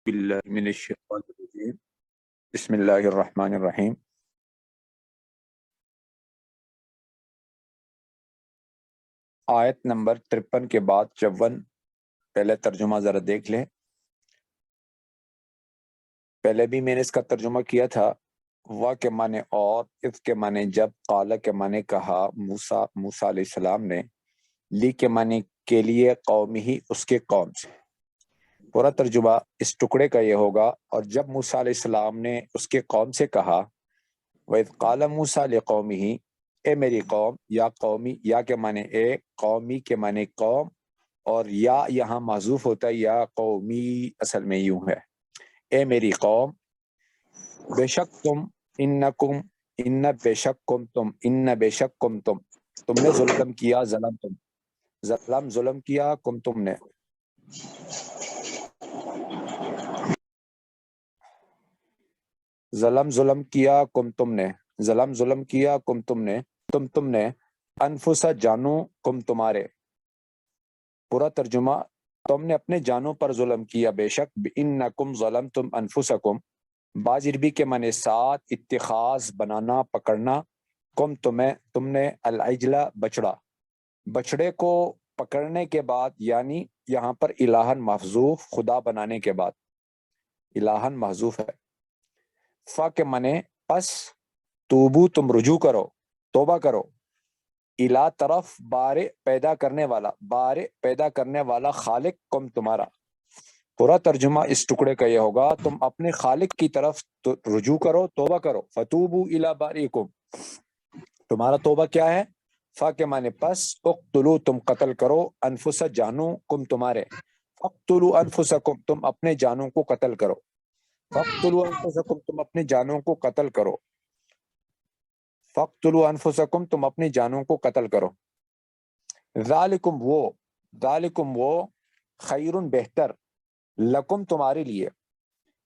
باللہ من الشیطان الرجیم بسم اللہ الرحمن الرحیم۔ آیت نمبر 53 کے بعد 54 پہلے ترجمہ ذرا دیکھ لیں۔ پہلے بھی میں نے اس کا ترجمہ کیا تھا۔ وا کے معنی اور، اس کے معنی جب، قال کے معنی کہا موسیٰ علیہ السلام نے، لی کے معنی کے لیے، قوم ہی اس کے قوم سے۔ پورا ترجمہ اس ٹکڑے کا یہ ہوگا، اور جب موسیٰ علیہ السلام نے اس کے قوم سے کہا، وَإِذْ قَالَ مُوسَىٰ لِقَوْمِهِ، اے میری قوم، یا قومی، یا کے معنی اے، قومی کے معنی قوم، اور یا یہاں محذوف ہوتا ہے، یا قومی اصل میں یوں ہے، اے میری قوم، بے شک تم، بے شک تم نے ظلم کیا، ظلم کیا، تم نے ظلم کیا تم نے انفسا جانو تمہارے۔ پورا ترجمہ، تم نے اپنے جانوں پر ظلم کیا، بے شک، انکم ظلمتم انفسکم، بعض عربی کے معنی ساتھ، اتخاذ بنانا، پکڑنا، تم نے العجلہ بچڑے کو پکڑنے کے بعد، یعنی یہاں پر الہن محذوف، خدا بنانے کے بعد الہن محذوف ہے۔ فا کے معنی پس، توبو تم رجوع کرو، توبہ کرو، الا طرف، بارے پیدا کرنے والا خالق کم تمہارا۔ پورا ترجمہ اس ٹکڑے کا یہ ہوگا، تم اپنے خالق کی طرف رجوع کرو، توبہ کرو، فتوبو الی باریکم، تمہارا توبہ کیا ہے؟ فا کے معنی پس، اقتلو تم قتل کرو، انفس جانو کم تمہارے، اقتلو انفسکم تم اپنے جانوں کو قتل کرو، فاقتلوا انفسکم تم اپنے جانوں کو قتل کرو، فاقتلوا انفسکم تم اپنی جانوں کو قتل کرو۔ ذالکم وہ خیر بہتر، لکم تمہارے لیے۔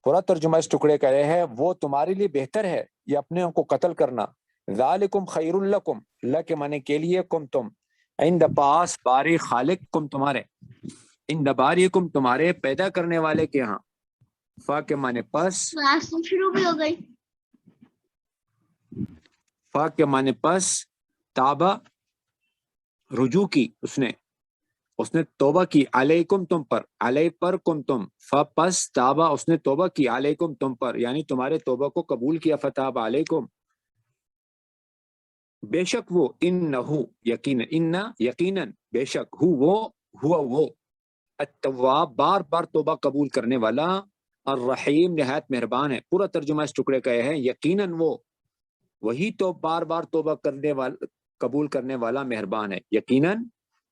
پورا ترجمہ اس ٹکڑے کا یہ ہے، وہ تمہارے لیے بہتر ہے یہ اپنے کو قتل کرنا۔ ذالکم خیر لکم، کے معنی کے لیے، کم تم، عند پاس، باری خالق کم تمہارے، عند باریکم تمہارے پیدا کرنے والے کے ہاں۔ فا کے معنی پس، شروع بھی ہو گئی۔ فا کے معنی پس، تابہ رجوع کی، اس نے توبہ کی، علیکم تم پر، علیہ پر، کم تم، فا پس، تابہ اس نے توبہ کی، علیکم تم پر، یعنی تمہارے توبہ کو قبول کیا، فتاب علیکم، بے شک وہ، انہو یقیناً، بے شک وہ التواب بار بار توبہ قبول کرنے والا، الرحیم نہایت مہربان ہے۔ پورا ترجمہ اس ٹکڑے کا یہ ہے، یقیناً وہی تو بار بار توبہ قبول کرنے والا مہربان ہے، یقیناً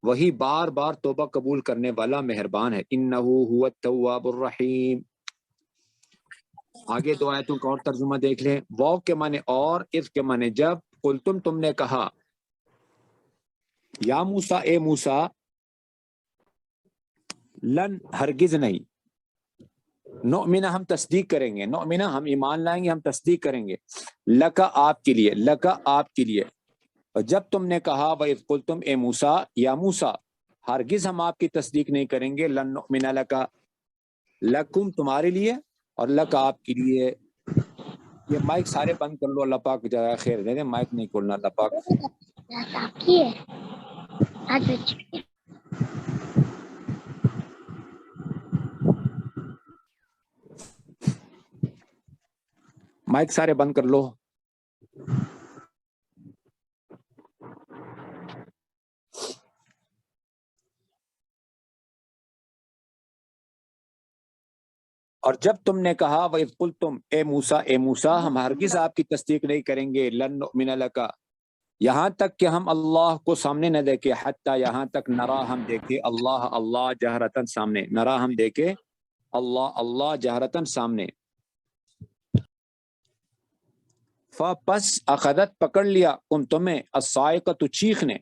وہی بار بار توبہ قبول کرنے والا مہربان ہے، انہو هو التواب الرحیم۔ آگے دو آیتوں کا اور ترجمہ دیکھ لیں۔ واو کے معنی اور، اذ کے معنی جب، قلتم تم نے کہا، یا موسیٰ اے موسیٰ، لن ہرگز نہیں، نؤمن ہم تصدیق کریں گے، نؤمن ہم ایمان لائیں گے، ہم تصدیق کریں گے، لکا آپ کے لیے، اور جب تم نے کہا، وَإِذْ قُلْتُمْ اے موسیٰ، یا موسیٰ، ہرگز ہم آپ کی تصدیق نہیں کریں گے، لن نؤمن لکا، لکم تمہارے لیے، اور لکا آپ کے لیے۔ یہ مائک سارے بند کر لو، اللہ پاک جزائے خیر دے دیں، مائک نہیں کھولنا اللہ پاک۔ مائک سارے بند کر لو۔ اور جب تم نے کہا، وَإِذْ قُلْتُمْ اے موسیٰ ہم ہرگز آپ کی تصدیق نہیں کریں گے، لن نؤمن لکا، یہاں تک کہ ہم اللہ کو سامنے نہ دیکھے، حتی یہاں تک، نرا ہم دیکھے، اللہ جہرتاً سامنے، نرا ہم دیکھے، اللہ جہرتاً سامنے۔ پس اخذت پکڑ لیا، تمہیں، الصاعقۃ چیخ نے،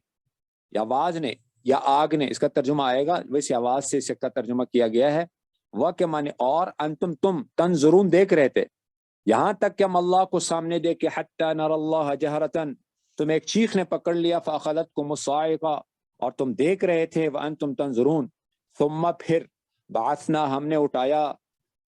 یا آواز نے، یا آگ نے، اس کا ترجمہ آئے گا، ویسے آواز سے اس کا ترجمہ کیا گیا ہے۔ وہ کے معنی اور، انتم تم، تنظرون دیکھ رہے تھے، یہاں تک کہ ہم اللہ کو سامنے دیکھے، حتی نر اللہ جہرتاً، تم ایک چیخ نے پکڑ لیا، فاخذتکم الصاعقہ، اور تم دیکھ رہے تھے، وانتم تنظرون، ثم پھر، بعثنا ہم نے اٹھایا،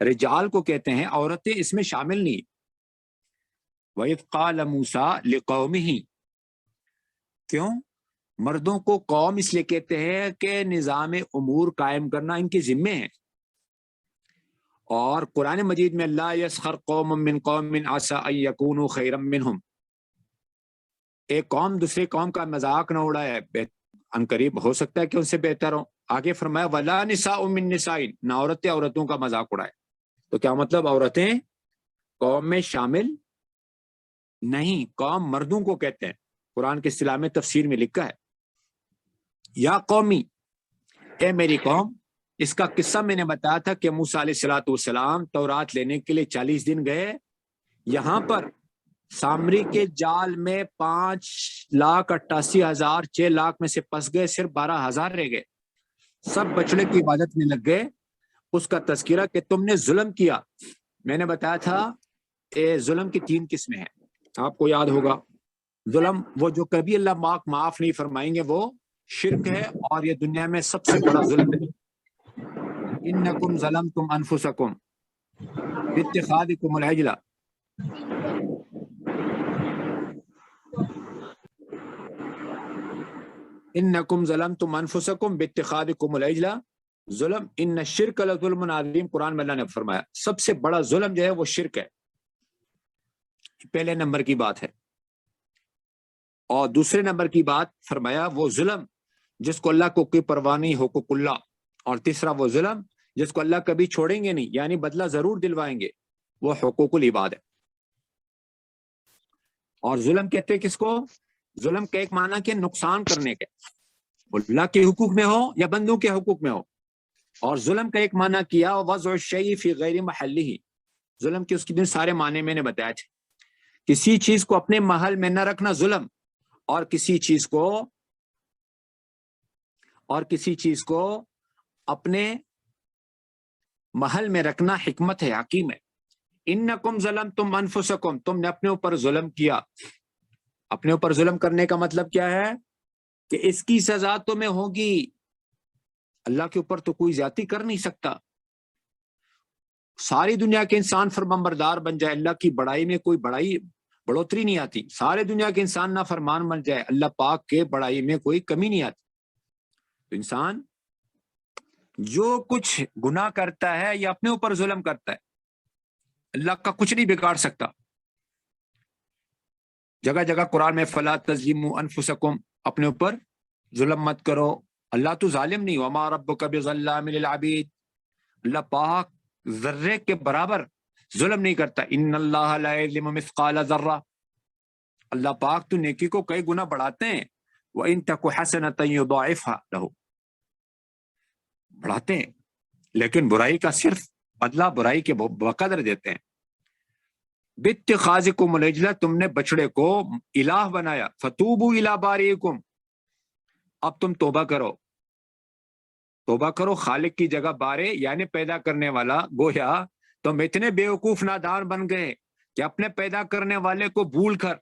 رجال کو کہتے ہیں، عورتیں اس میں شامل نہیں۔ وَإِذْ قَالَ مُوسَىٰ لِقَوْمِهِ، کیوں؟ مردوں کو قوم اس لیے کہتے ہیں کہ نظام امور قائم کرنا ان کے ذمے ہے۔ اور قرآن مجید میں لا يسخر قوم من قوم عسى ان يكونوا خيرا منهم، ایک قوم دوسرے قوم کا مذاق نہ اڑائے، ان قریب ہو سکتا ہے کہ ان سے بہتر ہو۔ آگے فرمایا ولا نساء من نساء، نہ عورتیں عورتوں کا مذاق اڑائے۔ تو کیا مطلب؟ عورتیں قوم میں شامل نہیں، قوم مردوں کو کہتے ہیں۔ قرآن کے اصطلاح میں تفسیر میں لکھا ہے یا قومی، اے میری قوم۔ اس کا قصہ میں نے بتایا تھا کہ موسیٰ علیہ الصلوۃ والسلام تورات لینے کے لیے 40 دن گئے، یہاں پر سامری کے جال میں 5,88,000 6 لاکھ میں سے پس گئے، صرف 12,000 رہ گئے، سب بچڑے کی عبادت میں لگ گئے۔ اس کا تذکرہ کہ تم نے ظلم کیا، میں نے بتایا تھا ظلم کی 3 قسمیں ہیں، آپ کو یاد ہوگا۔ ظلم وہ جو کبھی اللہ معاف نہیں فرمائیں گے، وہ شرک ہے، اور یہ دنیا میں سب سے بڑا ظلم ہے۔ انکم ظلمتم انفسکم باتخاذکم العجل، انکم ظلمتم انفسکم باتخاذکم العجل ظلم ان الشرک لظلم عظیم، قرآن میں اللہ نے فرمایا سب سے بڑا ظلم جو ہے وہ شرک ہے، پہلے نمبر کی بات ہے۔ اور دوسرے نمبر کی بات فرمایا وہ ظلم جس کو اللہ کو کوئی پرواہ نہیں، حقوق اللہ۔ اور تیسرا وہ ظلم جس کو اللہ کبھی چھوڑیں گے نہیں، یعنی بدلہ ضرور دلوائیں گے، وہ حقوق العباد ہے۔ اور ظلم کہتے ہیں کس کو؟ ظلم کا ایک معنی کہ نقصان کرنے کے، اللہ کے حقوق میں ہو یا بندوں کے حقوق میں ہو۔ اور ظلم کا ایک معنی کیا وضع الشیء فی غیر محلہ، ظلم کے اس کے دن سارے معنی میں نے بتایا تھے۔ کسی چیز کو اپنے محل میں نہ رکھنا ظلم، اور کسی چیز کو اپنے محل میں رکھنا حکمت ہے، حکیم ہے۔ انکم ظلمتم انفسکم، تم نے اپنے اوپر ظلم کیا۔ اپنے اوپر ظلم کرنے کا مطلب کیا ہے؟ کہ اس کی سزا تمہیں ہوگی، اللہ کے اوپر تو کوئی زیادتی کر نہیں سکتا۔ ساری دنیا کے انسان فرمانبردار بن جائے، اللہ کی بڑائی میں کوئی بڑھوتری نہیں آتی۔ سارے دنیا کے انسان نافرمان بن جائے، اللہ پاک کے بڑائی میں کوئی کمی نہیں آتی۔ تو انسان جو کچھ گناہ کرتا ہے یا اپنے اوپر ظلم کرتا ہے، اللہ کا کچھ نہیں بگاڑ سکتا۔ جگہ جگہ قرآن میں فلا تظلموا انفسکم، اپنے اوپر ظلم مت کرو، اللہ تو ظالم نہیں۔ وما ربک بظلام للعبید، اللہ پاک ذرے کے برابر ظلم نہیں کرتا۔ ان اللہ لا یظلم مثقال ذرہ، اللہ پاک تو نیکی کو کئی گنا بڑھاتے ہیں۔ وَإِن تَكُ حَسَنَةً يُضَاعِفْهَا لَهُ، بڑھاتے ہیں، لیکن برائی کا صرف بدلہ برائی کے بقدر دیتے ہیں۔ بِاتِّخَاذِكُمُ الْعِجْلَ، تم نے بچڑے کو الہ بنایا۔ فَتُوبُوا إِلَىٰ بَارِئِكُمْ، اب تم توبہ کرو، توبہ کرو خالق کی جگہ بارے یعنی پیدا کرنے والا۔ گویا تم اتنے بیوقوف نادان بن گئے کہ اپنے پیدا کرنے والے کو بھول کر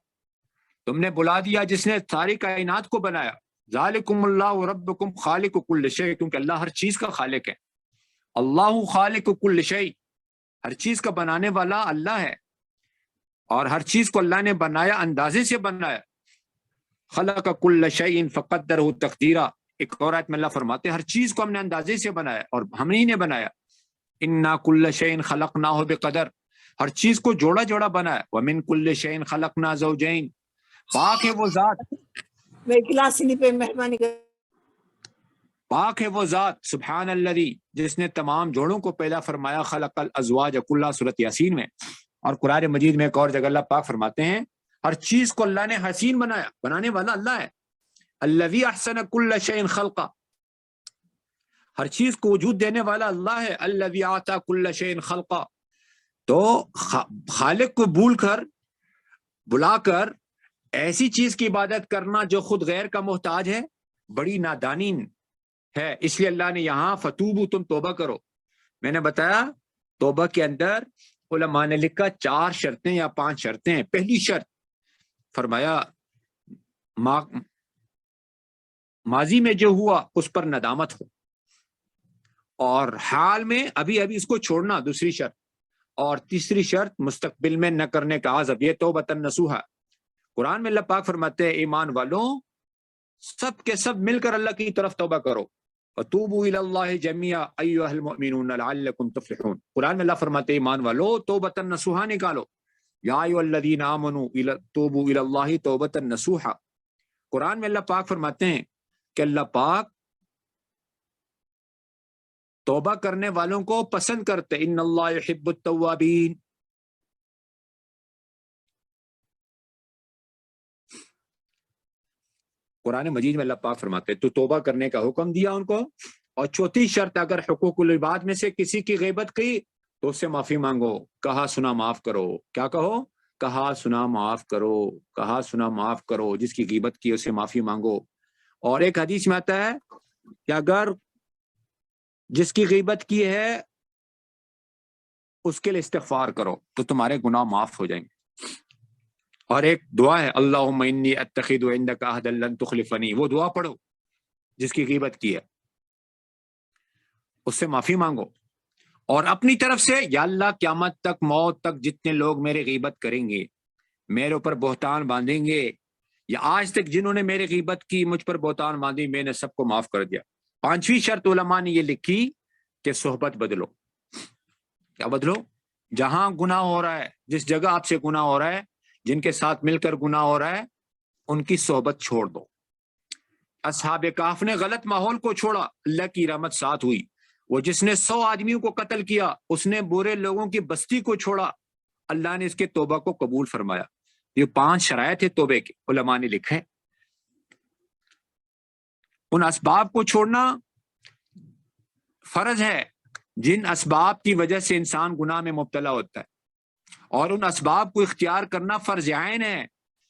تم نے بلا دیا جس نے ساری کائنات کو بنایا۔ ذالکم اللہ ربکم خالق کل شیء، کیونکہ اللہ ہر چیز کا خالق ہے۔ اللہ خالق کل شیء، ہر چیز کا بنانے والا اللہ ہے، اور ہر چیز کو اللہ نے بنایا، اندازے سے بنایا۔ خلق کل شیء فقدرہ تقدیرا، ایک اور آیت میں اللہ فرماتے ہیں ہر چیز کو ہم نے اندازے سے بنایا اور ہم ہی نے بنایا۔ انا کل شیء خلقناہ بقدر، ہر چیز کو جوڑا جوڑا بنایا۔ ومن کل شیء خلقنا زوجین، پاک ہے وہ ذات، میری کلاس نہیں پہ مہربانی کر، پاک ہے وہ ذات سبحان الذی، جس نے تمام جوڑوں کو پیدا فرمایا۔ خلق الازواج کلھا، سورۃ یاسین میں۔ اور قرآن مجید میں ایک اور جگہ اللہ پاک فرماتے ہیں ہر چیز کو اللہ نے حسین بنایا، بنانے والا اللہ ہے۔ الذی احسن کل شیء خلقا، ہر چیز کو وجود دینے والا اللہ ہے۔ الذی اعطى کل شیء خلقا، تو خالق کو بلا کر ایسی چیز کی عبادت کرنا جو خود غیر کا محتاج ہے، بڑی نادانی ہے۔ اس لیے اللہ نے یہاں فتوبو، تم توبہ کرو۔ میں نے بتایا توبہ کے اندر علماء نے لکھا 4 شرطیں یا 5 شرطیں ہیں۔ پہلی شرط فرمایا ماضی میں جو ہوا اس پر ندامت ہو، اور حال میں ابھی ابھی اس کو چھوڑنا دوسری شرط، اور تیسری شرط مستقبل میں نہ کرنے کا عزم، یہ توبۃ نصوحا۔ قرآن میں اللہ پاک فرماتے ہیں ایمان والوں سب کے سب مل کر اللہ کی طرف توبہ کرو، وتوبوا الی اللہ جميعا ایھا المؤمنون لعلکم تفلحون۔ قرآن میں اللہ فرماتے ہیں ایمان والو توبۃ نصوحا نکالو، یا ایھا الذین آمنوا توبوا الی اللہ توبۃ نصوحا۔ قرآن میں اللہ پاک فرماتے ہیں کہ اللہ پاک توبہ کرنے والوں کو پسند کرتے، ان اللہ یحب التوابین۔ قرآن مجید میں اللہ پاک فرماتے تو توبہ کرنے کا حکم دیا ان کو، اور چوتھی شرط اگر حقوق العباد میں سے کسی کی غیبت کی تو اس سے معافی مانگو، کہا سنا معاف کرو۔ کیا کہو؟ کہا سنا معاف کرو، کہا سنا معاف کرو، جس کی غیبت کی اسے معافی مانگو۔ اور ایک حدیث میں آتا ہے کہ اگر جس کی غیبت کی ہے اس کے لیے استغفار کرو تو تمہارے گناہ معاف ہو جائیں گے۔ اور ایک دعا ہے اللہم انی اتخذ عندک عہدا لن تخلفنی، وہ دعا پڑھو جس کی غیبت کی ہے، اس سے معافی مانگو۔ اور اپنی طرف سے یا اللہ قیامت تک موت تک جتنے لوگ میرے غیبت کریں گے، میرے اوپر بہتان باندھیں گے، یا آج تک جنہوں نے میری غیبت کی مجھ پر بہتان باندھی، میں نے سب کو معاف کر دیا۔ پانچویں شرط علماء نے یہ لکھی کہ صحبت بدلو۔ کیا بدلو؟ جہاں گناہ ہو رہا ہے، جس جگہ آپ سے گناہ ہو رہا ہے، جن کے ساتھ مل کر گناہ ہو رہا ہے، ان کی صحبت چھوڑ دو۔ اصحاب کہف نے غلط ماحول کو چھوڑا، اللہ کی رحمت ساتھ ہوئی۔ وہ جس نے 100 آدمیوں کو قتل کیا، اس نے برے لوگوں کی بستی کو چھوڑا، اللہ نے اس کے توبہ کو قبول فرمایا۔ یہ 5 شرائط ہے توبے کے، علماء نے لکھے۔ ان اسباب کو چھوڑنا فرض ہے جن اسباب کی وجہ سے انسان گناہ میں مبتلا ہوتا ہے، اور ان اسباب کو اختیار کرنا فرض عین ہے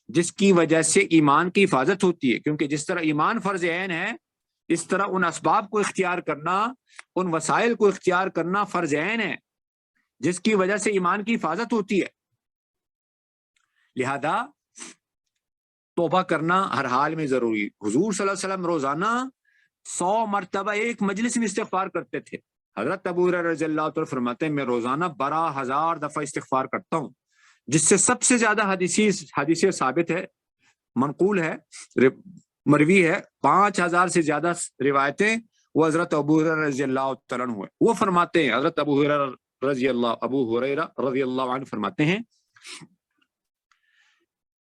جس کی وجہ سے ایمان کی حفاظت ہوتی ہے، کیونکہ جس طرح ایمان فرض عین ہے اس طرح ان اسباب کو اختیار کرنا، ان وسائل کو اختیار کرنا فرض عین ہے جس کی وجہ سے ایمان کی حفاظت ہوتی ہے۔ لہذا توبہ کرنا ہر حال میں ضروری۔ حضور صلی اللہ علیہ وسلم روزانہ 100 مرتبہ ایک مجلس میں استغفار کرتے تھے۔ حضرت ابو ہریرہ رضی اللہ عنہ فرماتے ہیں میں روزانہ 12,000 دفعہ استغفار کرتا ہوں، جس سے سب سے زیادہ حدیث ثابت ہے، منقول ہے، مروی ہے، 5,000 سے زیادہ روایتیں وہ حضرت ابو ہریرہ رضی اللہ عنہ ہوئے۔ وہ فرماتے ہیں، حضرت ابو ہریرہ رضی اللہ عنہ فرماتے ہیں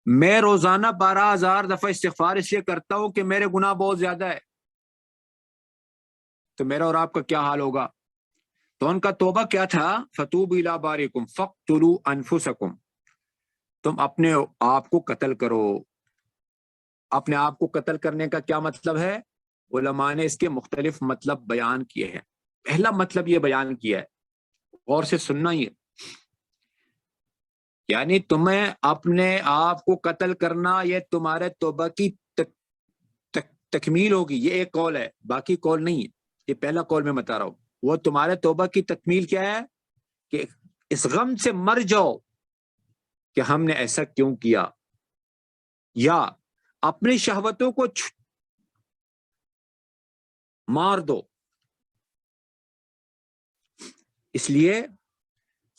میں روزانہ 12,000 دفعہ استغفار اس لیے کرتا ہوں کہ میرے گناہ بہت زیادہ ہے، تو میرا اور آپ کا کیا حال ہوگا؟ تو ان کا توبہ کیا تھا؟ فتوبوا الی بارئکم فاقتلوا انفسکم، تم اپنے آپ کو قتل کرو۔ اپنے آپ کو قتل کرنے کا کیا مطلب ہے؟ علماء نے اس کے مختلف مطلب بیان کیے ہیں۔ پہلا مطلب یہ بیان کیا ہے، غور سے سننا، یہ یعنی تمہیں اپنے آپ کو قتل کرنا یہ تمہارے توبہ کی تکمیل ہوگی۔ یہ ایک قول ہے، باقی قول نہیں ہے، یہ پہلا قول میں بتا رہا ہوں۔ وہ تمہارے توبہ کی تکمیل کیا ہے کہ اس غم سے مر جاؤ کہ ہم نے ایسا کیوں کیا، یا اپنی شہوتوں کو مار دو۔ اس لیے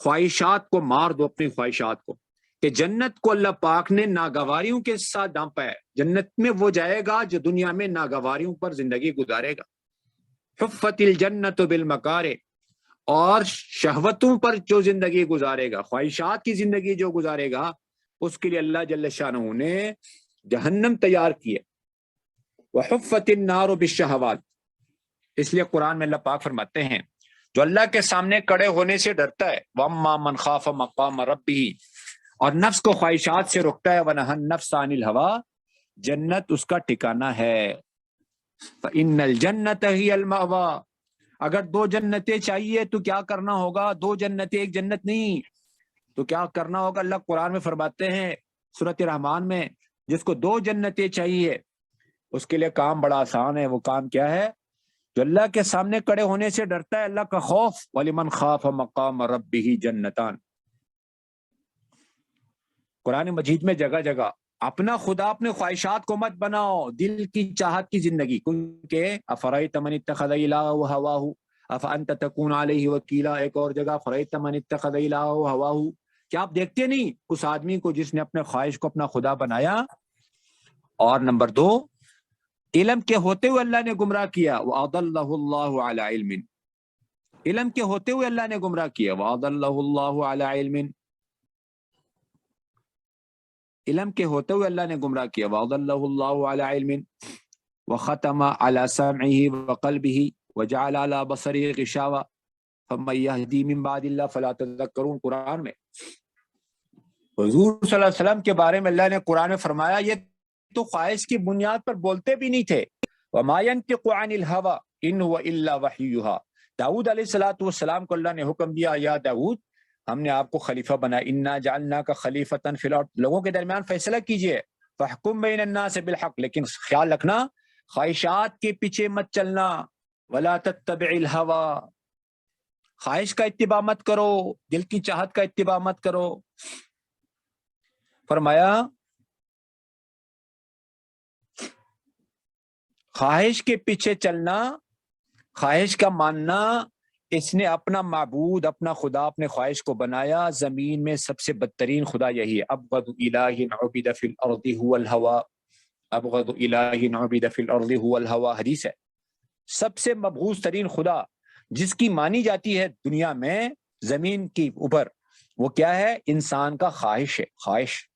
خواہشات کو مار دو، اپنی خواہشات کو، کہ جنت کو اللہ پاک نے ناگواریوں کے ساتھ ڈھانپا ہے۔ جنت میں وہ جائے گا جو دنیا میں ناگواریوں پر زندگی گزارے گا۔ حفت الجنت بالمکارہ، اور شہوتوں پر جو زندگی گزارے گا، خواہشات کی زندگی جو گزارے گا، اس کے لیے اللہ جل شانہ نے جہنم تیار کی ہے۔ وحفت النار بالشہوات، اس لیے قرآن میں اللہ پاک فرماتے ہیں جو اللہ کے سامنے کڑے ہونے سے ڈرتا ہے، وَأَمَّا مَنْ خَافَ مَقَامَ رَبِّهِ، اور نفس کو خواہشات سے روکتا ہے، وَنَهَى النَّفْسَ عَنِ الْهَوَىٰ، جنت اس کا ٹھکانہ ہے۔ فَإِنَّ الْجَنَّةَ هِيَ الْمَأْوَىٰ، اگر 2 جنتیں چاہیے تو کیا کرنا ہوگا؟ 2 جنتیں، ایک جنت نہیں، تو کیا کرنا ہوگا؟ اللہ قرآن میں فرماتے ہیں سورۃ رحمان میں، جس کو 2 جنتیں چاہیے اس کے لیے کام بڑا آسان ہے۔ وہ کام کیا ہے؟ جو اللہ کے سامنے کڑے ہونے سے ڈرتا ہے، اللہ کا خوف۔ وَلِمَنْ خَافَ مَقَامَ رَبِّهِ جَنَّتَانِ، قرآن مجید میں جگہ جگہ اپنا خدا اپنے خواہشات کو مت بناؤ، دل کی چاہت کی زندگی، کیونکہ افرأیت من اتخذ الہہ ہواہ، افانت تکون علیہ وکیلا، ایک اور جگہ فرأیت من اتخذ الہہ ہواہ، کیا آپ دیکھتے نہیں اس آدمی کو جس نے اپنے خواہش کو اپنا خدا بنایا؟ اور نمبر 2، علم کے ہوتے ہوئے اللہ نے گمراہ کیا، وَأَضَلَّهُ اللَّهُ عَلَىٰ عِلْمٍ، علم کے ہوتے ہوئے اللہ نے گمراہ کیا، وَأَضَلَّهُ اللَّهُ عَلَىٰ عِلْمٍ، علم کے ہوتے ہوئے اللہ نے گمراہ کیا، وَأَضَلَّهُ اللَّهُ عَلَىٰ عِلْمٍ وَخَتَمَ عَلَىٰ سَمْعِهِ وَقَلْبِهِ وَجَعَلَ عَلَىٰ بَصَرِهِ غِشَاوَةً فَمَن يَهْدِي مِن بَعْدِ اللَّهِ فَلَا تَذَكَّرُونَ۔ قرآن میں حضور صلی اللہ علیہ وسلم کے بارے میں اللہ نے قرآن میں فرمایا یہ تو خواہش کی بنیاد پر بولتے بھی نہیں تھے، وَمَا يَنطِقُ عَنِ الْهَوَىٰ إِنْ هُوَ إِلَّا وَحْيٌ يُوحَىٰ۔ داؤد علیہ السلام کو اللہ نے حکم دیا، یا داؤد ہم نے آپ کو خلیفہ بنایا، اِنَّا جَعَلْنَاكَ خَلِيفَةً فِي الْأَرْضِ، لوگوں کے درمیان فیصلہ کیجئے، فَاحْكُم بَيْنَ النَّاسِ بِالْحَقِّ، لیکن خیال رکھنا خواہشات کے پیچھے مت چلنا، وَلَا تَتَّبِعِ الْهَوَىٰ، خواہش کا اتباع مت کرو، دل کی چاہت کا اتباع مت کرو۔ فرمایا خواہش کے پیچھے چلنا، خواہش کا ماننا، اس نے اپنا معبود، اپنا خدا، اپنے خواہش کو بنایا۔ زمین میں سب سے بدترین خدا یہی ہے، ابغض الہ عبد فی الارض هو الہویٰ، ابغض الہ عبد فی الارض هو الہویٰ، حدیث ہے۔ سب سے مبغوض ترین خدا جس کی مانی جاتی ہے دنیا میں، زمین کی اوپر، وہ کیا ہے؟ انسان کا خواہش ہے، خواہش۔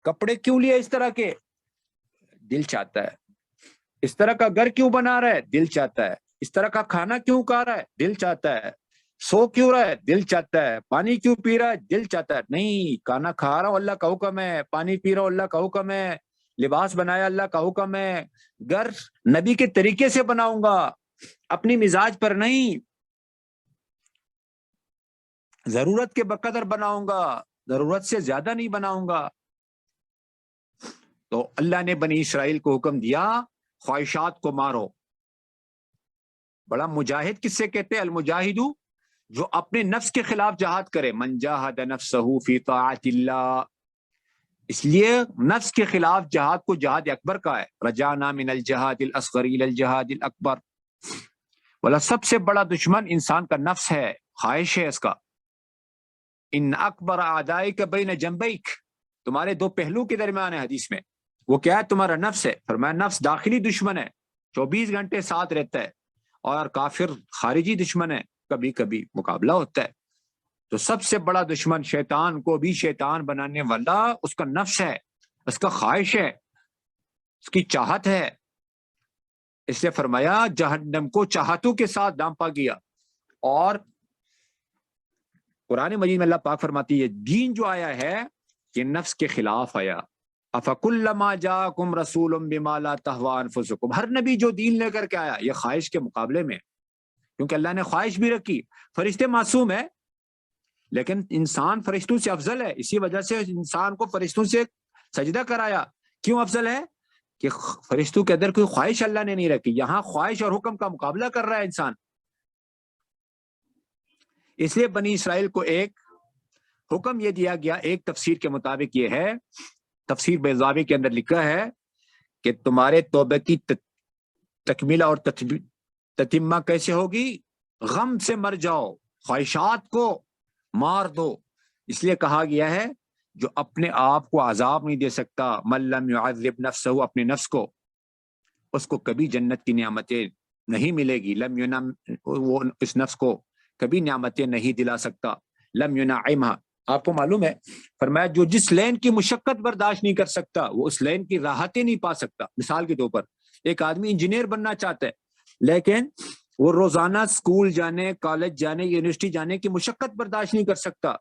کپڑے کیوں لیے اس طرح کے؟ دل چاہتا ہے۔ اس طرح کا گھر کیوں بنا رہا ہے؟ دل چاہتا ہے۔ اس طرح کا کھانا کیوں کھا رہا ہے؟ دل چاہتا ہے۔ سو کیوں رہا ہے؟ دل چاہتا ہے۔ پانی کیوں پی رہا ہے؟ دل چاہتا ہے۔ نہیں، کھانا کھا رہا ہوں اللہ کا حکم ہے، پانی پی رہا ہوں اللہ کا حکم ہے، لباس بنایا اللہ کا حکم ہے، گھر نبی کے طریقے سے بناؤں گا، اپنی مزاج پر نہیں، ضرورت کے بقدر بناؤں گا، ضرورت سے زیادہ نہیں بناؤں گا۔ تو اللہ نے بنی اسرائیل کو حکم دیا خواہشات کو مارو۔ بڑا مجاہد کس سے کہتے ہیں؟ المجاہد جو اپنے نفس کے خلاف جہاد کرے، من جاہد نفسہ فی طاعت اللہ، اس لیے نفس کے خلاف جہاد کو جہاد اکبر کا ہے، رجعنا من الجہاد الاصغر الی الجہاد الاکبر۔ والا سب سے بڑا دشمن انسان کا نفس ہے، خواہش ہے اس کا۔ ان اکبر اعدائک بین جنبیک، تمہارے دو پہلو کے درمیان ہے، حدیث میں وہ کیا ہے؟ تمہارا نفس ہے۔ فرمایا نفس داخلی دشمن ہے، 24 گھنٹے ساتھ رہتا ہے، اور کافر خارجی دشمن ہے، کبھی کبھی مقابلہ ہوتا ہے۔ تو سب سے بڑا دشمن شیطان کو بھی شیطان بنانے والا اس کا نفس ہے، اس کا خواہش ہے، اس کی چاہت ہے۔ اس لیے فرمایا جہنم کو چاہتوں کے ساتھ ڈانپا گیا۔ اور قرآن مجید میں اللہ پاک فرماتی ہے دین جو آیا ہے یہ نفس کے خلاف آیا۔ افکلما جاءکم رسول بما لا تہوی انفسکم، ہر نبی جو دین لے کر کے آیا یہ خواہش کے مقابلے میں، کیونکہ اللہ نے خواہش بھی رکھی۔ فرشتے معصوم ہے لیکن انسان فرشتوں سے افضل ہے، اسی وجہ سے انسان کو فرشتوں سے سجدہ کرایا۔ کیوں افضل ہے؟ کہ فرشتوں کے اندر کوئی خواہش اللہ نے نہیں رکھی، یہاں خواہش اور حکم کا مقابلہ کر رہا ہے انسان۔ اس لیے بنی اسرائیل کو ایک حکم یہ دیا گیا، ایک تفسیر کے مطابق یہ ہے، تفسیر بیضاوی کے اندر لکھا ہے کہ تمہارے توبہ کی تکمیلہ اور تتمہ کیسے ہوگی؟ غم سے مر جاؤ، خواہشات کو مار دو۔ اس لیے کہا گیا ہے جو اپنے آپ کو عذاب نہیں دے سکتا، من لم يعذب نفسہ، اپنے نفس کو، اس کو کبھی جنت کی نعمتیں نہیں ملے گی۔ لم ینم، وہ اس نفس کو کبھی نعمتیں نہیں دلا سکتا۔ لم ینعمھا، آپ کو معلوم ہے فرمایا جو جس لین کی مشقت برداشت نہیں کر سکتا وہ اس لین کی راحتیں نہیں پا سکتا۔ مثال کے طور پر ایک آدمی انجینئر بننا چاہتا ہے لیکن وہ روزانہ اسکول جانے، کالج جانے، یونیورسٹی جانے کی مشقت برداشت نہیں کر سکتا،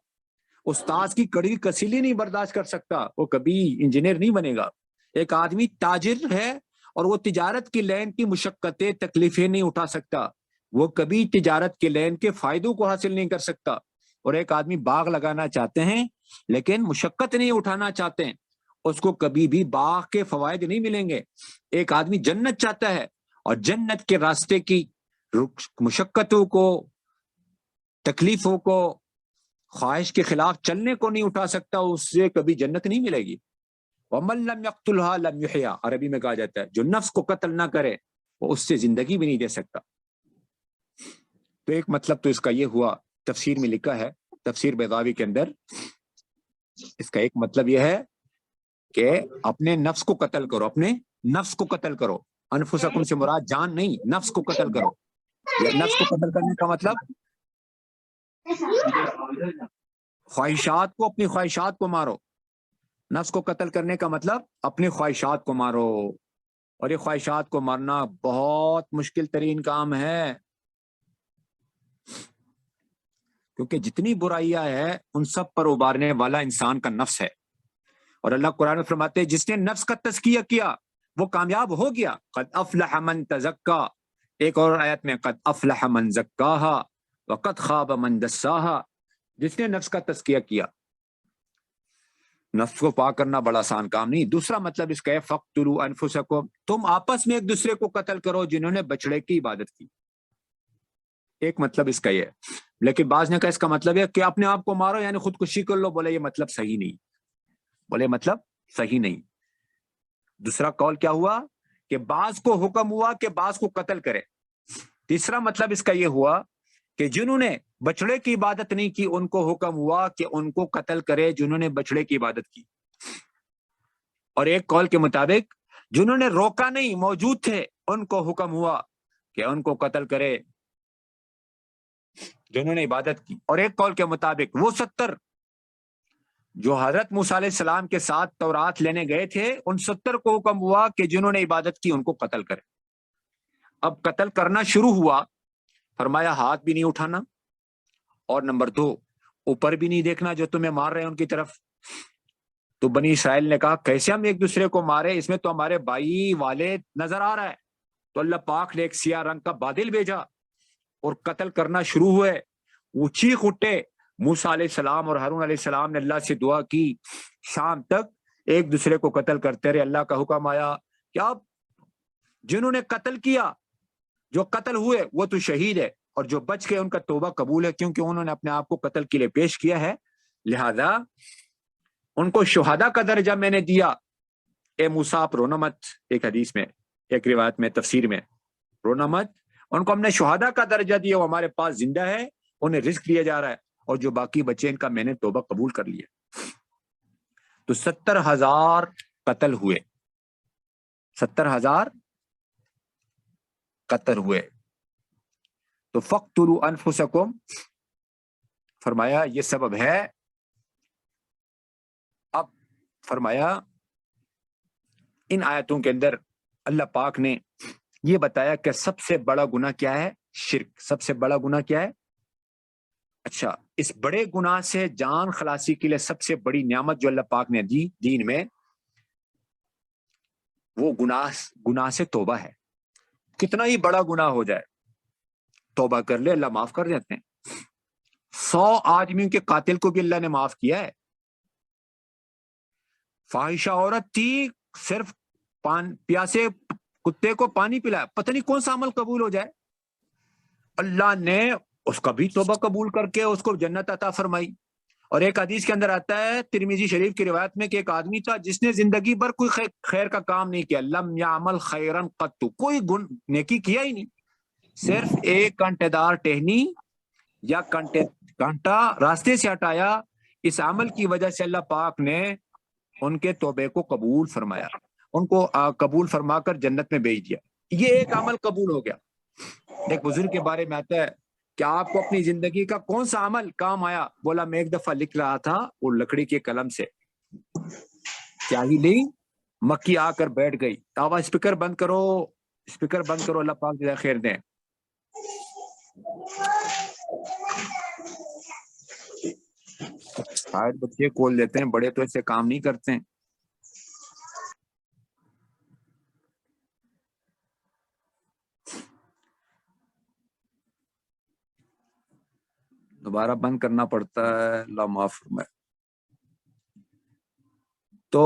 استاذ کی کڑوی کسیلی نہیں برداشت کر سکتا، وہ کبھی انجینئر نہیں بنے گا۔ ایک آدمی تاجر ہے اور وہ تجارت کی لین کی مشقتیں، تکلیفیں نہیں اٹھا سکتا، وہ کبھی تجارت کے لین کے فائدوں کو حاصل نہیں کر سکتا۔ اور ایک آدمی باغ لگانا چاہتے ہیں لیکن مشقت نہیں اٹھانا چاہتے ہیں، اس کو کبھی بھی باغ کے فوائد نہیں ملیں گے۔ ایک آدمی جنت چاہتا ہے اور جنت کے راستے کی مشقتوں کو، تکلیفوں کو، خواہش کے خلاف چلنے کو نہیں اٹھا سکتا، اس سے کبھی جنت نہیں ملے گی۔ وَمَن لَمْ يَقْتُلْهَا لَمْ يُحْيَا، عربی میں کہا جاتا ہے جو نفس کو قتل نہ کرے وہ اس سے زندگی بھی نہیں دے سکتا۔ تو ایک مطلب تو اس کا یہ ہوا، تفسیر میں لکھا ہے، تفسیر بیضاوی کے اندر اس کا ایک مطلب یہ ہے کہ اپنے نفس کو قتل کرو، اپنے نفس کو قتل کرو. انفسکم سے مراد جان نہیں، نفس کو قتل کرو. نفس کو قتل کرنے کا مطلب خواہشات کو، اپنی خواہشات کو مارو. نفس کو قتل کرنے کا مطلب اپنی خواہشات کو مارو. اور یہ خواہشات کو مارنا بہت مشکل ترین کام ہے، کیونکہ جتنی برائیاں ہیں ان سب پر ابارنے والا انسان کا نفس ہے. اور اللہ قرآن میں فرماتے ہیں جس نے نفس کا تزکیہ کیا وہ کامیاب ہو گیا. قد افلح من تزکا، ایک اور آیت میں قد افلح من زکاہا وقد خاب من دساہا. جس نے نفس کا تزکیہ کیا. نفس کو پاک کرنا بڑا آسان کام نہیں. دوسرا مطلب اس کا ہے فقتلوا انفسکم، تم آپس میں ایک دوسرے کو قتل کرو جنہوں نے بچڑے کی عبادت کی. ایک مطلب اس کا یہ ہے. لیکن بعض نے کہا اس کا مطلب ہے کہ اپنے آپ کو مارو یعنی خودکشی کر لو. بولے یہ مطلب صحیح نہیں، بولے مطلب صحیح نہیں. دوسرا قول کیا ہوا کہ بعض کو حکم ہوا کہ بعض کو قتل کرے. تیسرا مطلب اس کا یہ ہوا کہ جنہوں نے بچڑے کی عبادت نہیں کی ان کو حکم ہوا کہ ان کو قتل کرے جنہوں نے بچڑے کی عبادت کی. اور ایک قول کے مطابق جنہوں نے روکا نہیں، موجود تھے، ان کو حکم ہوا کہ ان کو قتل کرے جنہوں نے عبادت کی. اور ایک قول کے مطابق وہ 70 جو حضرت موسیٰ علیہ السلام کے ساتھ تورات لینے گئے تھے ان 70 کو حکم ہوا کہ جنہوں نے عبادت کی ان کو قتل کرے. اب قتل کرنا شروع ہوا، فرمایا ہاتھ بھی نہیں اٹھانا، اور نمبر 2 اوپر بھی نہیں دیکھنا جو تمہیں مار رہے ہیں ان کی طرف. تو بنی اسرائیل نے کہا کیسے ہم ایک دوسرے کو مارے، اس میں تو ہمارے بھائی والد نظر آ رہا ہے. تو اللہ پاک نے ایک سیاہ رنگ کا بادل بھیجا اور قتل کرنا شروع ہوئے. وہ چیخ اٹھے. موسیٰ علیہ السلام اور ہارون علیہ السلام نے اللہ سے دعا کی، شام تک ایک دوسرے کو قتل کرتے رہے. اللہ کا حکم آیا کہ اب جنہوں نے قتل کیا، جو قتل ہوئے وہ تو شہید ہے، اور جو بچ گئے ان کا توبہ قبول ہے کیونکہ انہوں نے اپنے آپ کو قتل کے لیے پیش کیا ہے، لہذا ان کو شہداء کا درجہ میں نے دیا. اے موسیٰ آپ رونا مت. ایک حدیث میں، ایک روایت میں، تفسیر میں، رونا مت، ان کو ہم نے شہداء کا درجہ دیا، وہ ہمارے پاس زندہ ہے، انہیں رزق دیا جا رہا ہے، اور جو باقی بچے ان کا میں نے توبہ قبول کر لیا. تو 70,000 قتل ہوئے، 70,000 قتل ہوئے. تو فقتلوا انفسکم فرمایا یہ سبب ہے. اب فرمایا ان آیتوں کے اندر اللہ پاک نے یہ بتایا کہ سب سے بڑا گناہ کیا ہے، شرک. سب سے بڑا گناہ کیا ہے؟ اچھا، اس بڑے گناہ سے جان خلاصی کے لیے سب سے بڑی نعمت جو اللہ پاک نے دی دین میں، وہ گناہ سے توبہ ہے. کتنا ہی بڑا گناہ ہو جائے توبہ کر لے اللہ معاف کر دیتے ہیں. 100 آدمیوں کے قاتل کو بھی اللہ نے معاف کیا ہے. فاحشہ عورت تھی، صرف پیاسے کتے کو پانی پلایا، پتہ نہیں کون سا عمل قبول ہو جائے، اللہ نے اس کا بھی توبہ قبول کر کے اس کو جنت عطا فرمائی. اور ایک حدیث کے اندر آتا ہے ترمذی شریف کی روایت میں کہ ایک آدمی تھا جس نے زندگی بھر کوئی خیر کا کام نہیں کیا، لم یعمل خیرا قط، کوئی نیکی کیا ہی نہیں، صرف ایک کانٹے دار ٹہنی یا کانٹا راستے سے ہٹایا. اس عمل کی وجہ سے اللہ پاک نے ان کے توبے کو قبول فرمایا، ان کو قبول فرما کر جنت میں بھیج دیا. یہ ایک عمل قبول ہو گیا. ایک بزرگ کے بارے میں آتا ہے کہ آپ کو اپنی زندگی کا کون سا عمل کام آیا؟ بولا میں ایک دفعہ لکھ رہا تھا وہ لکڑی کے قلم سے سیاہی لی، مکھی آ کر بیٹھ گئی. آواز اسپیکر بند کرو، اسپیکر بند کرو، اللہ پاک جزائے خیر دیں. شاید بچے کھول دیتے ہیں، بڑے تو ایسے کام نہیں کرتے ہیں. دوبارہ بند کرنا پڑتا ہے، اللہ معاف فرمائے. تو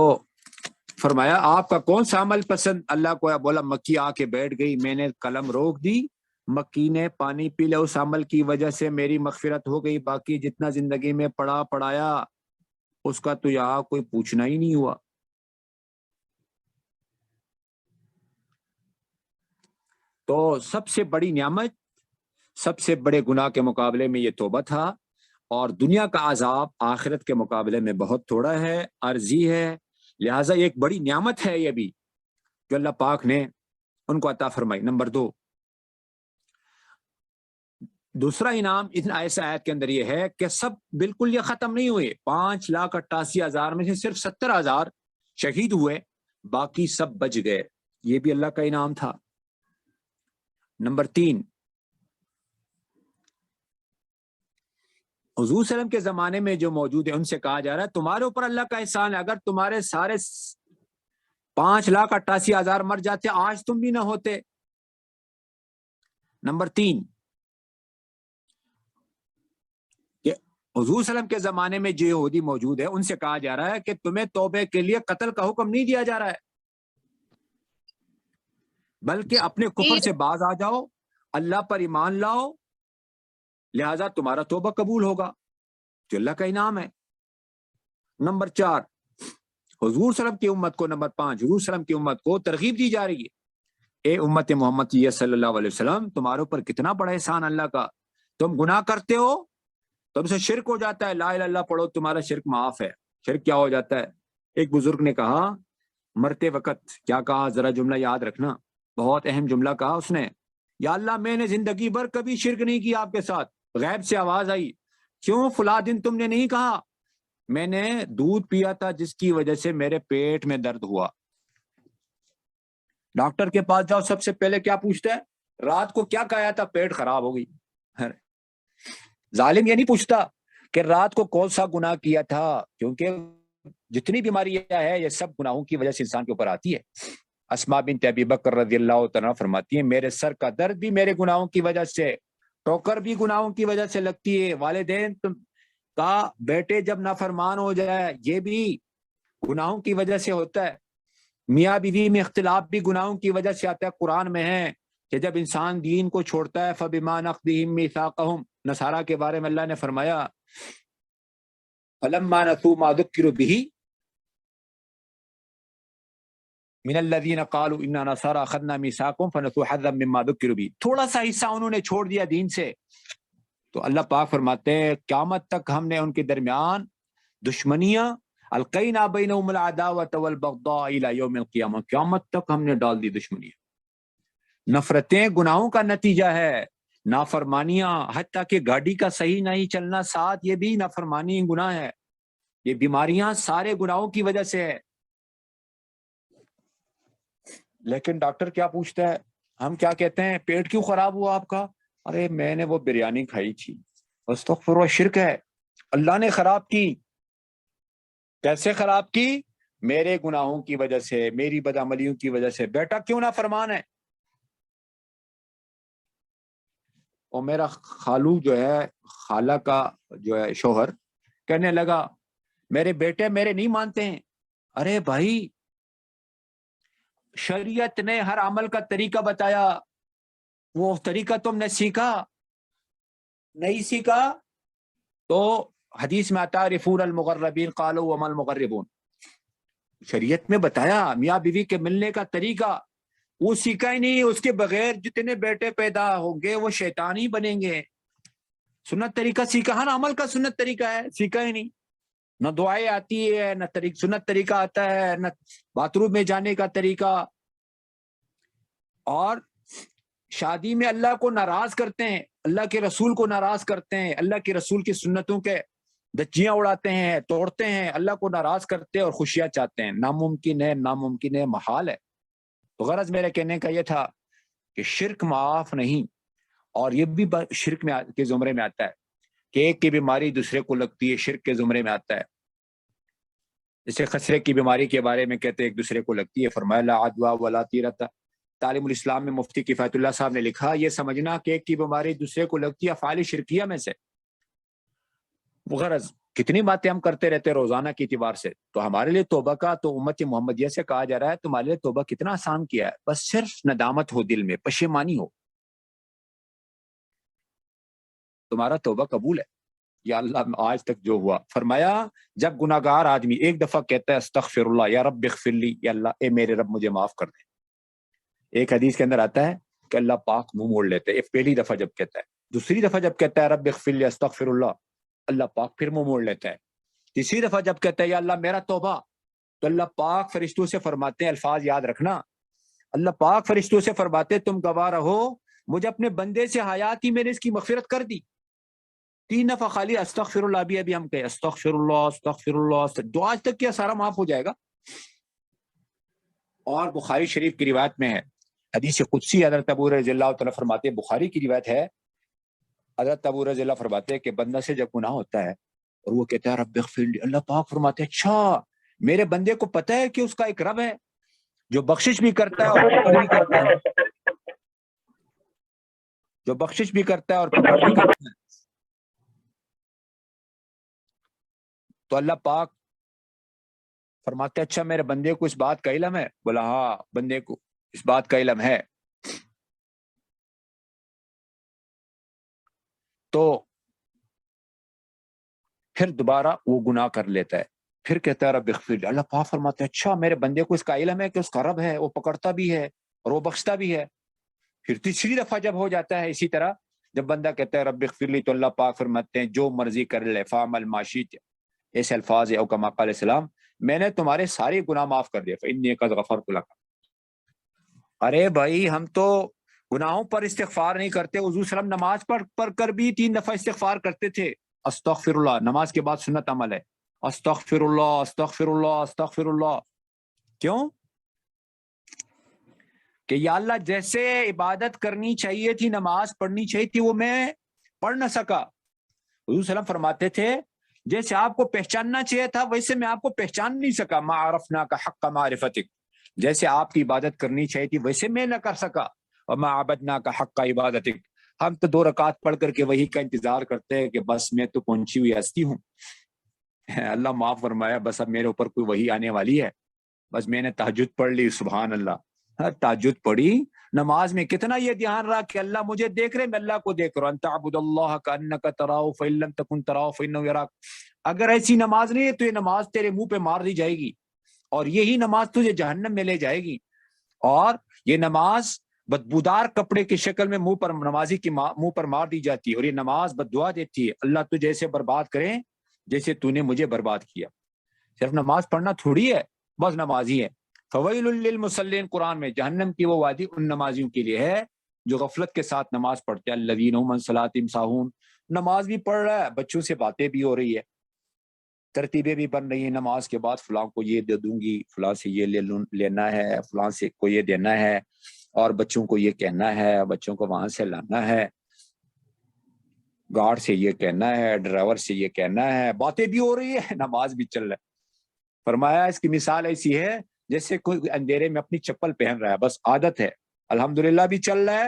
فرمایا آپ کا کون سا عمل پسند اللہ کو ہے؟ بولا مکھی آ کے بیٹھ گئی، میں نے قلم روک دی، مکھی نے پانی پی لیا، اس عمل کی وجہ سے میری مغفرت ہو گئی، باقی جتنا زندگی میں پڑھایا اس کا تو یہاں کوئی پوچھنا ہی نہیں ہوا. تو سب سے بڑی نعمت، سب سے بڑے گناہ کے مقابلے میں یہ توبہ تھا، اور دنیا کا عذاب آخرت کے مقابلے میں بہت تھوڑا ہے، عرضی ہے، لہٰذا یہ ایک بڑی نعمت ہے یہ بھی جو اللہ پاک نے ان کو عطا فرمائی۔ نمبر 2، دوسرا انعام اس آیت کے اندر یہ ہے کہ سب بالکل یہ ختم نہیں ہوئے، 5,88,000 میں سے صرف 70,000 شہید ہوئے، باقی سب بچ گئے، یہ بھی اللہ کا انعام تھا۔ نمبر 3، حضور صلی اللہ علیہ وسلم کے زمانے میں جو موجود ہے ان سے کہا جا رہا ہے تمہارے اوپر اللہ کا احسان ہے، اگر تمہارے سارے 5,88,000 مر جاتے آج تم بھی نہ ہوتے۔ نمبر 3، کہ حضور صلی اللہ علیہ وسلم کے زمانے میں جو یہودی موجود ہے ان سے کہا جا رہا ہے کہ تمہیں توبے کے لیے قتل کا حکم نہیں دیا جا رہا ہے، بلکہ اپنے کفر سے باز آ جاؤ، اللہ پر ایمان لاؤ، لہذا تمہارا توبہ قبول ہوگا، جو اللہ کا انعام ہے۔ نمبر 4، حضور صلی اللہ علیہ وسلم کی امت کو، نمبر 5، حضور صلی اللہ علیہ وسلم کی امت کو ترغیب دی جا رہی ہے، اے امت محمدیہ صلی اللہ علیہ وسلم، تمہارے اوپر کتنا بڑا احسان اللہ کا، تم گناہ کرتے ہو، تم سے شرک ہو جاتا ہے، لا الہ الا اللہ پڑھو تمہارا شرک معاف ہے۔ شرک کیا ہو جاتا ہے؟ ایک بزرگ نے کہا مرتے وقت، کیا کہا ذرا جملہ یاد رکھنا، بہت اہم جملہ کہا اس نے، یا اللہ میں نے زندگی بھر کبھی شرک نہیں کیا آپ کے ساتھ۔ غیب سے آواز آئی، کیوں فلاں دن تم نے نہیں کہا؟ میں نے دودھ پیا تھا جس کی وجہ سے میرے پیٹ میں درد ہوا۔ ڈاکٹر کے پاس جاؤ، سب سے پہلے کیا پوچھتا ہے؟ رات کو کیا کھایا تھا؟ پیٹ خراب ہو گئی۔ ظالم یہ نہیں پوچھتا کہ رات کو کون سا گناہ کیا تھا، کیونکہ جتنی بیماریاں ہے یہ سب گناہوں کی وجہ سے انسان کے اوپر آتی ہے۔ اسماء بنت ابی بکر رضی اللہ تعالیٰ فرماتی ہیں میرے سر کا درد بھی میرے گناہوں کی وجہ سے، ٹوکر بھی گناہوں کی وجہ سے لگتی ہے، والدین کا بیٹے جب نافرمان ہو جائے یہ بھی گناہوں کی وجہ سے ہوتا ہے، میاں بیوی میں اختلاف بھی گناہوں کی وجہ سے آتا ہے۔ قرآن میں ہے کہ جب انسان دین کو چھوڑتا ہے فَبِمَا نَقْضِهِم مِيثَاقَهُمْ، نصارہ کے بارے میں اللہ نے فرمایا فَلَمَّا نَسُوا مَا ذُكِّرُوا بِهِ مِنَ الَّذِينَ قَالُوا إِنَّا نَصَارَىٰ أَخَذْنَا مِيثَاقَهُمْ فَنَسُوا حَظًّا مِمَّا ذُكِّرُوا بِهِ، تھوڑا سا حصہ انہوں نے چھوڑ دیا دین سے، تو اللہ پاک فرماتے ہیں قیامت تک ہم نے ان کے درمیان دشمنیاں، القینا بینہم العداوۃ والبغضاء الی یوم القیامہ، قیامت تک ہم نے ڈال دی دشمنیاں۔ نفرتیں گناہوں کا نتیجہ ہے، نافرمانیاں، حتیٰ کہ گاڑی کا صحیح نہیں چلنا ساتھ یہ بھی نافرمانی گناہ ہے، یہ بیماریاں سارے گناہوں کی وجہ سے ہے۔ لیکن ڈاکٹر کیا پوچھتا ہے، ہم کیا کہتے ہیں پیٹ کیوں خراب ہوا آپ کا؟ ارے میں نے وہ بریانی کھائی تھی۔ استغفر اللہ، شرک ہے، اللہ نے خراب کی۔ کیسے خراب کی؟ میرے گناہوں کی وجہ سے، میری بدعملیوں کی وجہ سے۔ بیٹا کیوں نہ فرمان ہے؟ اور میرا خالو جو ہے، خالہ کا جو ہے شوہر، کہنے لگا میرے بیٹے میرے نہیں مانتے ہیں۔ ارے بھائی شریعت نے ہر عمل کا طریقہ بتایا، وہ طریقہ تم نے سیکھا نہیں؟ سیکھا تو حدیث میں آتا رفون المغربین قالوا وما المغربون، شریعت میں بتایا میاں بیوی کے ملنے کا طریقہ، وہ سیکھا ہی نہیں۔ اس کے بغیر جتنے بیٹے پیدا ہوں گے وہ شیطان ہی بنیں گے۔ سنت طریقہ سیکھا، ہر عمل کا سنت طریقہ ہے، سیکھا ہی نہیں۔ نہ دعائیں آتی ہے، نہ سنت طریقہ آتا ہے، نہ باتھ روم میں جانے کا طریقہ، اور شادی میں اللہ کو ناراض کرتے ہیں، اللہ کے رسول کو ناراض کرتے ہیں، اللہ کے رسول کی سنتوں کے دھجیاں اڑاتے ہیں، توڑتے ہیں، اللہ کو ناراض کرتے ہیں اور خوشیاں چاہتے ہیں۔ ناممکن ہے، ناممکن ہے، محال ہے۔ تو غرض میرے کہنے کا یہ تھا کہ شرک معاف نہیں، اور یہ بھی شرک میں کے زمرے میں آتا ہے کہ ایک کی بیماری دوسرے کو لگتی ہے، شرک کے زمرے میں آتا ہے۔ جیسے خسرے کی بیماری کے بارے میں کہتے ہیں ایک دوسرے کو لگتی ہے، فرمایا لا عدویٰ ولا طیرۃ۔ تعلیم الاسلام میں مفتی کفایت اللہ صاحب نے لکھا یہ سمجھنا کہ ایک کی بیماری دوسرے کو لگتی ہے افعال شرکیہ میں سے۔ غرض کتنی باتیں ہم کرتے رہتے روزانہ کی اعتبار سے، تو ہمارے لیے توبہ کا تو امت محمدیہ سے کہا جا رہا ہے تمہارے لیے توبہ کتنا آسان کیا ہے، بس صرف ندامت ہو، دل میں پشیمانی ہو، تمہارا توبہ قبول ہے۔ یا اللہ آج تک جو ہوا، فرمایا جب گناہگار آدمی ایک دفعہ کہتا ہے استغفر اللہ یا رب اغفر لی، یا اللہ اے میرے رب مجھے معاف کر دے، ایک حدیث کے اندر آتا ہے کہ اللہ پاک منہ موڑ لیتے ہیں، پہلی دفعہ جب کہتا ہے، دوسری دفعہ جب کہتا ہے رب اغفر لی استغفر اللہ، اللہ پاک پھر منہ موڑ لیتا ہے۔ تیسری دفعہ جب کہتا ہے یا اللہ میرا توبہ، تو اللہ پاک فرشتوں سے فرماتے ہیں، الفاظ یاد رکھنا، اللہ پاک فرشتوں سے فرماتے ہیں تم گواہ رہو مجھے اپنے بندے سے حیا تھی، میں نے اس کی مغفرت کر دی۔ 3 دفعہ خالی استغفر اللہ بھی ابھی ہم کہیں استغفر اللہ استغفر اللہ، دعا آج تک کیا سارا معاف ہو جائے گا۔ اور بخاری شریف کی روایت میں ہے، حدیث قدسی، حضرت ابو رضی اللہ تعالیٰ فرماتے ہیں، بخاری کی روایت ہے، حضرت ابو رضی اللہ فرماتے ہیں کہ بندہ سے جب گناہ ہوتا ہے اور وہ کہتا ہے رب اغفر لی، اللہ پاک فرماتے ہیں اچھا میرے بندے کو پتہ ہے کہ اس کا ایک رب ہے جو بخشش بھی کرتا ہے اور پکڑ بھی کرتا ہے، جو بخشش بھی کرتا ہے اور پکڑ بھی کرتا ہے۔ تو اللہ پاک فرماتے اچھا میرے بندے کو اس بات کا علم ہے؟ بولا ہاں بندے کو اس بات کا علم ہے۔ تو پھر دوبارہ وہ گناہ کر لیتا ہے، پھر کہتا ہے رب اغفر لی، اللہ پاک فرماتے ہیں اچھا میرے بندے کو اس کا علم ہے کہ اس کا رب ہے، وہ پکڑتا بھی ہے اور وہ بخشتا بھی ہے۔ پھر تیسری دفعہ جب ہو جاتا ہے اسی طرح، جب بندہ کہتا ہے رب اغفر لی، تو اللہ پاک فرماتے ہیں جو مرضی کر لے، فاعمل ما شئت، ایسے الفاظ او کما قال السلام، میں نے تمہارے سارے گناہ معاف کر دیے، فإنی قد غفرت لک۔ ارے بھائی ہم تو گناہوں پر استغفار نہیں کرتے، حضور صلی اللہ علیہ وسلم نماز پڑھ کر بھی 3 دفعہ استغفار کرتے تھے، استغفر اللہ، نماز کے بعد سنت عمل ہے، استغفر اللہ استغفر اللہ استغفر اللہ۔ کیوں؟ کہ یا اللہ جیسے عبادت کرنی چاہیے تھی، نماز پڑھنی چاہیے تھی، وہ میں پڑھ نہ سکا۔ حضور صلی اللہ علیہ وسلم فرماتے تھے جیسے آپ کو پہچاننا چاہیے تھا ویسے میں آپ کو پہچان نہیں سکا، ما عرفناک حق معرفتک، جیسے آپ کی عبادت کرنی چاہیے تھی ویسے میں نہ کر سکا، وما عبدناک حق عبادتک، ہم تو 2 رکعت پڑھ کر کے وہی کا انتظار کرتے ہیں کہ بس میں تو پہنچی ہوئی ہستی ہوں، اللہ معاف فرمایا، بس اب میرے اوپر کوئی وہی آنے والی ہے، بس میں نے تہجد پڑھ لی، سبحان اللہ، تہجد پڑھی، نماز میں کتنا یہ دھیان رہا کہ اللہ مجھے دیکھ رہے، میں اللہ کو دیکھ رہا ہوں، ان تعبد اللہ کانک تراہ فان لم تکن تراہ فانہ یراک۔ اگر ایسی نماز نہیں ہے تو یہ نماز تیرے منہ پہ مار دی جائے گی، اور یہی نماز تجھے جہنم میں لے جائے گی، اور یہ نماز بدبودار کپڑے کی شکل میں منہ پر نمازی کی منہ پر مار دی جاتی ہے، اور یہ نماز بددعا دیتی ہے، اللہ تجھے ایسے برباد کرے جیسے تو نے مجھے برباد کیا۔ صرف نماز پڑھنا تھوڑی ہے، بس نمازی ہے۔ فویل للمصلین، قرآن میں جہنم کی وہ وادی ان نمازیوں کے لیے ہے جو غفلت کے ساتھ نماز پڑھتے ہیں، الذین هم عن صلاتهم ساہون، نماز بھی پڑھ رہا ہے، بچوں سے باتیں بھی ہو رہی ہے، ترتیبیں بھی بن رہی ہیں، نماز کے بعد فلاں کو یہ دے دوں گی، فلاں سے یہ لینا ہے، فلاں سے کو یہ دینا ہے، اور بچوں کو یہ کہنا ہے، بچوں کو وہاں سے لانا ہے، گارڈ سے یہ کہنا ہے، ڈرائیور سے یہ کہنا ہے، باتیں بھی ہو رہی ہے، نماز بھی چل رہا ہے۔ فرمایا اس کی مثال ایسی ہے جیسے کوئی اندھیرے میں اپنی چپل پہن رہا ہے، بس عادت ہے، الحمدللہ بھی چل رہا ہے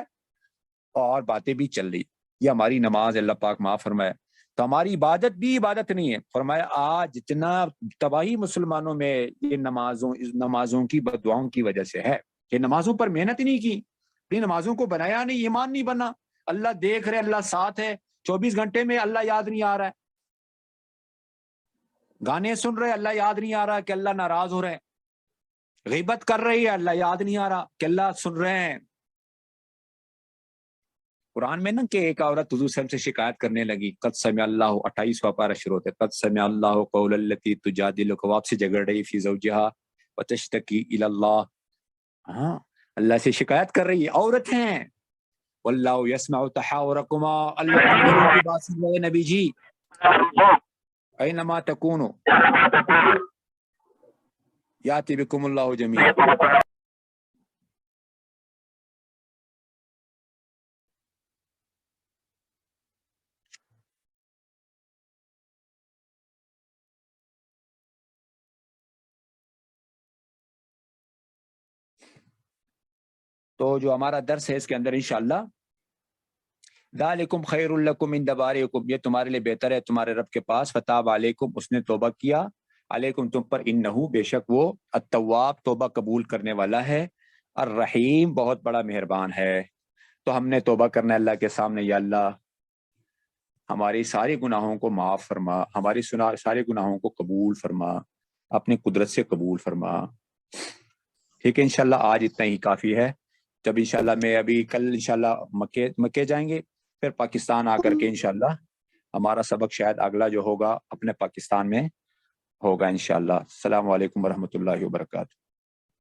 اور باتیں بھی چل رہی، یہ ہماری نماز، اللہ پاک معاف فرمائے۔ تو ہماری عبادت بھی عبادت نہیں ہے۔ فرمایا آج جتنا تباہی مسلمانوں میں یہ نمازوں کی بددعاؤں کی وجہ سے ہے، کہ نمازوں پر محنت نہیں کی، اپنی نمازوں کو بنایا نہیں، ایمان نہیں بنا، اللہ دیکھ رہے، اللہ ساتھ ہے، 24 گھنٹے میں اللہ یاد نہیں آ رہا ہے، گانے سن رہے اللہ یاد نہیں آ رہا کہ اللہ ناراض ہو رہے ہیں، غیبت کر رہی ہے اللہ یاد نہیں آ رہا کہ اللہ سن رہے ہیں۔ قرآن میں نا کہ ایک عورت حضور صلی اللہ علیہ وسلم سے شکایت کرنے لگی، قد سمع اللہ، 28واں پارہ شروع ہوتا ہے، قد سمع اللہ قول التی تجادلک، وہ آپ سے جھگڑ رہی فی زوجہا وتشتکی الی اللہ، ہاں اللہ سے شکایت کر رہی ہے، عورت ہیں، واللہ یسمع تحاورکما، اللہ تم دونوں کی بات سن رہے ہیں نبی جی، اینما تکونوا یاتی بکم اللہ جمیعا۔ تو جو ہمارا درس ہے اس کے اندر انشاءاللہ، ذالکم خیر لکم عند بارئکم، یہ تمہارے لیے بہتر ہے تمہارے رب کے پاس، فتاب علیکم، اس نے توبہ کیا، علیکم تم پر، انہو بے شک وہ، التواب توبہ قبول کرنے والا ہے، الرحیم بہت بڑا مہربان ہے۔ تو ہم نے توبہ کرنا ہے اللہ کے سامنے، یا اللہ ہماری ساری گناہوں کو معاف فرما، ہماری سارے گناہوں کو قبول فرما، اپنی قدرت سے قبول فرما۔ ٹھیک ہے انشاءاللہ آج اتنا ہی کافی ہے، جب انشاءاللہ میں ابھی کل انشاءاللہ مکے جائیں گے، پھر پاکستان آ کر کے انشاءاللہ ہمارا سبق شاید اگلا جو ہوگا اپنے پاکستان میں ہوگا انشاءاللہ. السلام علیکم ورحمۃ اللہ وبرکاتہ.